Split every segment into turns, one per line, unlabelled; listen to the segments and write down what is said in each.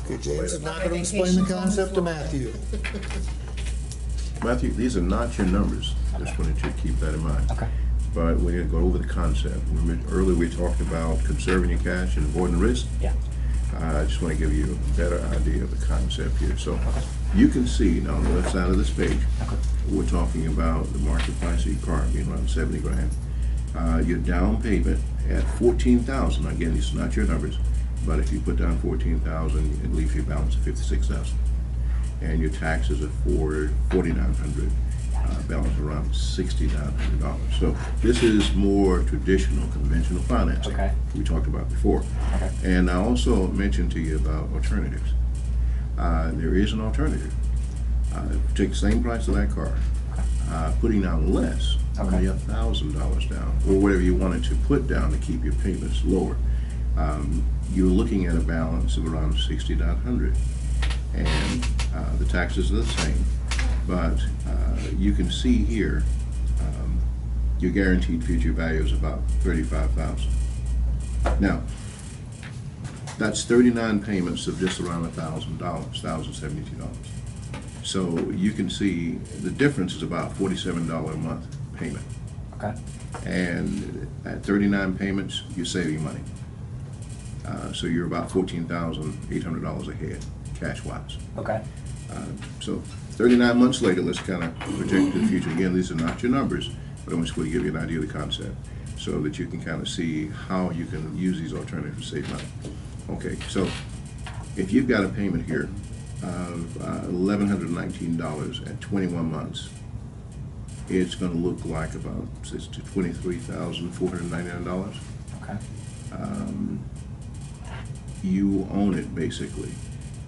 Okay, James is not going to explain the concept to Matthew.
Matthew, these are not your numbers. Just wanted you to keep that in mind.
Okay.
But we're going to go over the concept. Earlier we talked about conserving your cash and avoiding risk.
Yeah.
I just want to give you a better idea of the concept here. So you can see now on the left side of this page, we're talking about the market price of your car being around 70 grand. Your down payment at 14,000. Again, these are not your numbers, but if you put down 14,000, it leaves you a balance of 56,000, and your taxes are 4,900. Balance around $6,900. So this is more traditional, conventional financing.
Okay.
We talked about before.
Okay.
And I also mentioned to you about alternatives. There is an alternative. Take the same price of that car, putting down less, only $1,000 down, or whatever you wanted to put down to keep your payments lower. You're looking at a balance of around $6,900, and the taxes are the same. But you can see here, your guaranteed future value is about $35,000. Now, that's 39 payments of just around $1,000, $1,072. So you can see the difference is about $47 a month payment.
Okay.
And at 39 payments, you're saving money. So you're about $14,800 ahead, cash-wise.
Okay.
So 39 months later, let's kind of project to the future. Again, these are not your numbers, but I'm just going to give you an idea of the concept so that you can kind of see how you can use these alternatives to save money. Okay, so if you've got a payment here of $1,119 at 21 months, it's going to look like about $23,499.
Okay.
You own it basically.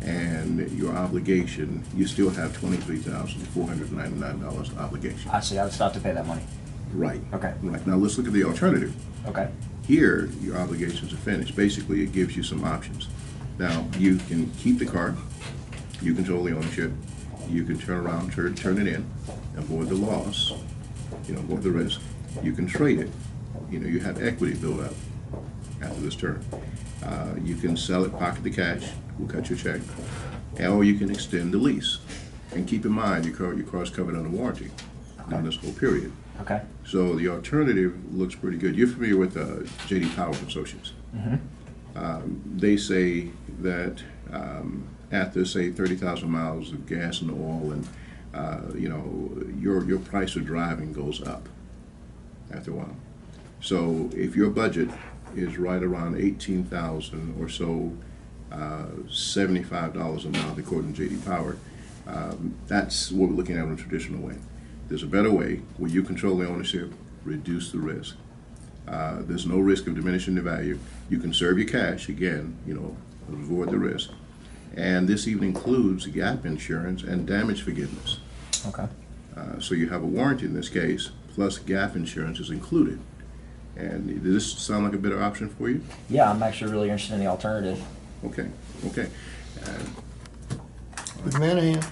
And your obligation, you still have $23,499 obligation.
I see. I would stop to pay that money.
Right.
Okay.
Right. Now let's look at the alternative.
Okay.
Here, your obligations are finished. Basically, it gives you some options. Now, you can keep the car, you control the ownership, you can turn around, turn it in, avoid the loss, avoid the risk. You can trade it. You have equity built up after this turn. You can sell it, pocket the cash, we'll cut your check, or you can extend the lease. And keep in mind, your car is covered under warranty on this whole period.
Okay.
So the alternative looks pretty good. You're familiar with J.D. Power Associates.
Mm-hmm.
They say that after, say, 30,000 miles of gas and oil, and your price of driving goes up after a while. So if your budget is right around $18,000 or so, $75 a month according to J.D. Power, that's what we're looking at in a traditional way. There's a better way where you control the ownership, reduce the risk. There's no risk of diminishing the value. You conserve your cash, again, avoid the risk. And this even includes gap insurance and damage forgiveness.
Okay.
So you have a warranty in this case, plus gap insurance is included. And does this sound like a better option for you?
Yeah, I'm actually really interested in the alternative.
Okay, okay.
Good man,